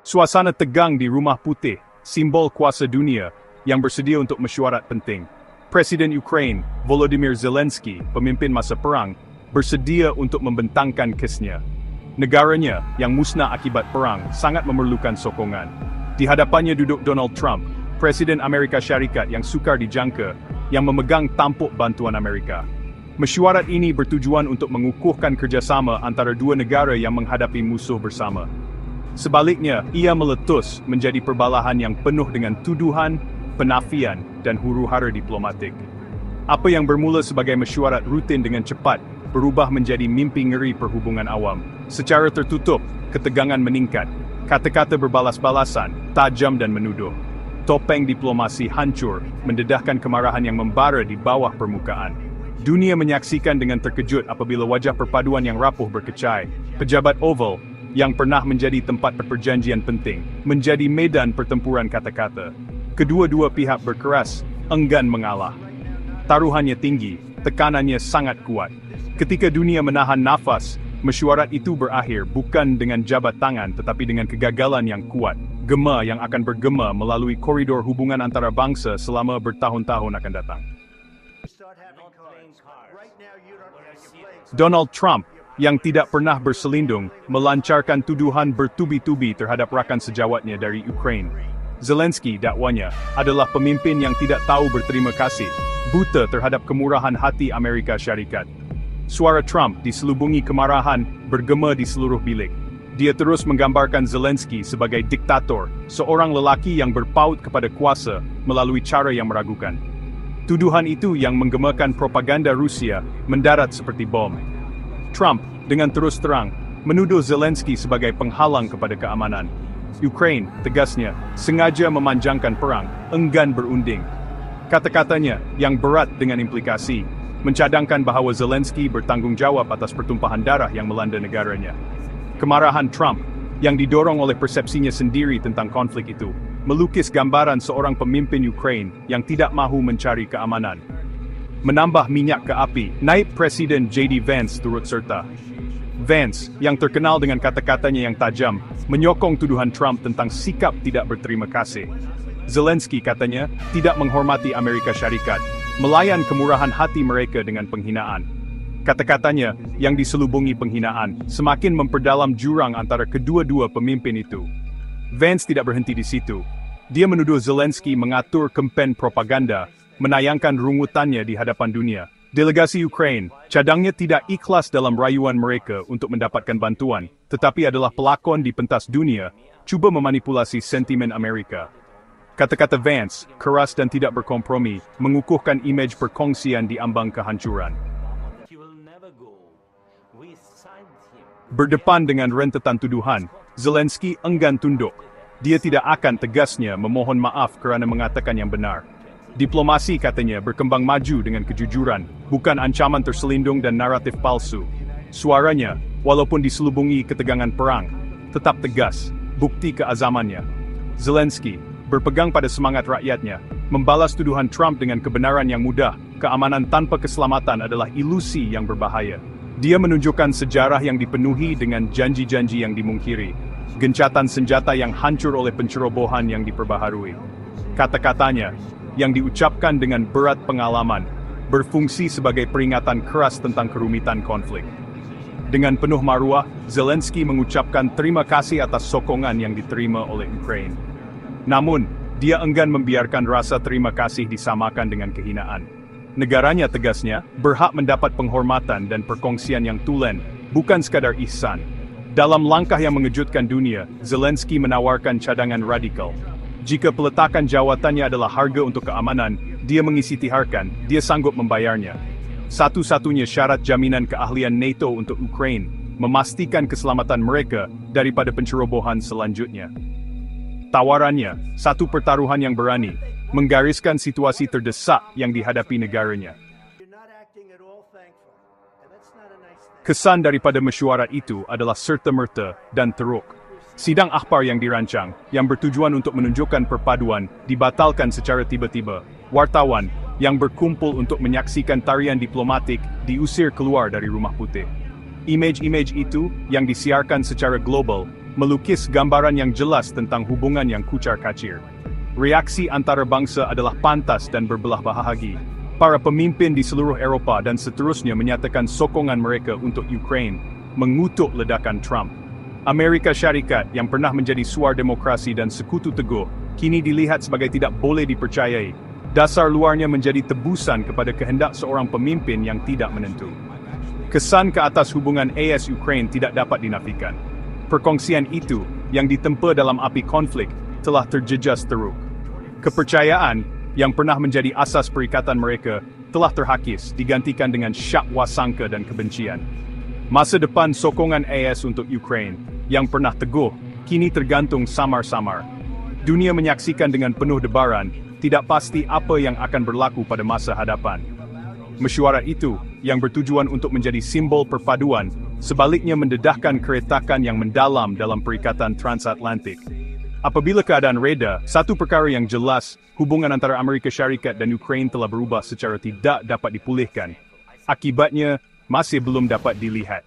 Suasana tegang di Rumah Putih, simbol kuasa dunia yang bersedia untuk mesyuarat penting. Presiden Ukraine, Volodymyr Zelensky, pemimpin masa perang, bersedia untuk membentangkan kesnya. Negaranya yang musnah akibat perang sangat memerlukan sokongan. Di hadapannya duduk Donald Trump, Presiden Amerika Syarikat yang sukar dijangka, yang memegang tampuk bantuan Amerika. Mesyuarat ini bertujuan untuk mengukuhkan kerjasama antara dua negara yang menghadapi musuh bersama. Sebaliknya, ia meletus menjadi perbalahan yang penuh dengan tuduhan, penafian, dan huru-hara diplomatik. Apa yang bermula sebagai mesyuarat rutin dengan cepat, berubah menjadi mimpi ngeri perhubungan awam. Secara tertutup, ketegangan meningkat. Kata-kata berbalas-balasan, tajam dan menuduh. Topeng diplomasi hancur, mendedahkan kemarahan yang membara di bawah permukaan. Dunia menyaksikan dengan terkejut apabila wajah perpaduan yang rapuh berkecai. Pejabat Oval, yang pernah menjadi tempat perjanjian penting, menjadi medan pertempuran kata-kata. Kedua-dua pihak berkeras, enggan mengalah. Taruhannya tinggi, tekanannya sangat kuat. Ketika dunia menahan nafas, mesyuarat itu berakhir bukan dengan jabat tangan tetapi dengan kegagalan yang kuat. Gema yang akan bergema melalui koridor hubungan antara bangsa selama bertahun-tahun akan datang. Donald Trump, yang tidak pernah berselindung, melancarkan tuduhan bertubi-tubi terhadap rakan sejawatnya dari Ukraine. Zelensky, dakwanya, adalah pemimpin yang tidak tahu berterima kasih, buta terhadap kemurahan hati Amerika Syarikat. Suara Trump diselubungi kemarahan, bergema di seluruh bilik. Dia terus menggambarkan Zelensky sebagai diktator, seorang lelaki yang berpaut kepada kuasa melalui cara yang meragukan. Tuduhan itu yang menggemakan propaganda Rusia mendarat seperti bom. Trump, dengan terus terang, menuduh Zelensky sebagai penghalang kepada keamanan. Ukraine, tegasnya, sengaja memanjangkan perang, enggan berunding. Kata-katanya, yang berat dengan implikasi, mencadangkan bahawa Zelensky bertanggung jawab atas pertumpahan darah yang melanda negaranya. Kemarahan Trump, yang didorong oleh persepsinya sendiri tentang konflik itu, melukis gambaran seorang pemimpin Ukraine yang tidak mahu mencari keamanan. Menambah minyak ke api, naib Presiden J.D. Vance turut serta. Vance, yang terkenal dengan kata-katanya yang tajam, menyokong tuduhan Trump tentang sikap tidak berterima kasih. Zelensky, katanya, tidak menghormati Amerika Syarikat, melayan kemurahan hati mereka dengan penghinaan. Kata-katanya, yang diselubungi penghinaan, semakin memperdalam jurang antara kedua-dua pemimpin itu. Vance tidak berhenti di situ. Dia menuduh Zelensky mengatur kempen propaganda, menayangkan rungutannya di hadapan dunia. Delegasi Ukraine, cadangnya tidak ikhlas dalam rayuan mereka untuk mendapatkan bantuan, tetapi adalah pelakon di pentas dunia, cuba memanipulasi sentimen Amerika. Kata-kata Vance, keras dan tidak berkompromi, mengukuhkan imej perkongsian di ambang kehancuran. Berdepan dengan rentetan tuduhan, Zelensky enggan tunduk. Dia tidak akan tegasnya memohon maaf kerana mengatakan yang benar. Diplomasi, katanya, berkembang maju dengan kejujuran, bukan ancaman terselindung dan naratif palsu. Suaranya, walaupun diselubungi ketegangan perang, tetap tegas, bukti keazamannya. Zelensky, berpegang pada semangat rakyatnya, membalas tuduhan Trump dengan kebenaran yang mudah, keamanan tanpa keselamatan adalah ilusi yang berbahaya. Dia menunjukkan sejarah yang dipenuhi dengan janji-janji yang dimungkiri, gencatan senjata yang hancur oleh pencerobohan yang diperbaharui. Kata-katanya, yang diucapkan dengan berat pengalaman, berfungsi sebagai peringatan keras tentang kerumitan konflik. Dengan penuh maruah, Zelensky mengucapkan terima kasih atas sokongan yang diterima oleh Ukraine. Namun, dia enggan membiarkan rasa terima kasih disamakan dengan kehinaan. Negaranya, tegasnya, berhak mendapat penghormatan dan perkongsian yang tulen, bukan sekadar ihsan. Dalam langkah yang mengejutkan dunia, Zelensky menawarkan cadangan radikal. Jika peletakan jawatannya adalah harga untuk keamanan, dia mengisistiharkan, dia sanggup membayarnya. Satu-satunya syarat jaminan keahlian NATO untuk Ukraine, memastikan keselamatan mereka daripada pencerobohan selanjutnya. Tawarannya, satu pertaruhan yang berani, menggariskan situasi terdesak yang dihadapi negaranya. Kesan daripada mesyuarat itu adalah serta-merta dan teruk. Sidang akhbar yang dirancang, yang bertujuan untuk menunjukkan perpaduan, dibatalkan secara tiba-tiba. Wartawan, yang berkumpul untuk menyaksikan tarian diplomatik, diusir keluar dari Rumah Putih. Imej-imej itu, yang disiarkan secara global, melukis gambaran yang jelas tentang hubungan yang kucar-kacir. Reaksi antarabangsa adalah pantas dan berbelah bahagi. Para pemimpin di seluruh Eropah dan seterusnya menyatakan sokongan mereka untuk Ukraine, mengutuk ledakan Trump. Amerika Syarikat yang pernah menjadi suar demokrasi dan sekutu teguh, kini dilihat sebagai tidak boleh dipercayai. Dasar luarnya menjadi tebusan kepada kehendak seorang pemimpin yang tidak menentu. Kesan ke atas hubungan AS-Ukraine tidak dapat dinafikan. Perkongsian itu, yang ditempa dalam api konflik, telah terjejas teruk. Kepercayaan, yang pernah menjadi asas perikatan mereka, telah terhakis, digantikan dengan syak wasangka dan kebencian. Masa depan sokongan AS untuk Ukraine, yang pernah teguh, kini tergantung samar-samar. Dunia menyaksikan dengan penuh debaran, tidak pasti apa yang akan berlaku pada masa hadapan. Mesyuarat itu, yang bertujuan untuk menjadi simbol perpaduan, sebaliknya mendedahkan keretakan yang mendalam dalam perikatan transatlantik. Apabila keadaan reda, satu perkara yang jelas, hubungan antara Amerika Syarikat dan Ukraine telah berubah secara tidak dapat dipulihkan. Akibatnya, masih belum dapat dilihat.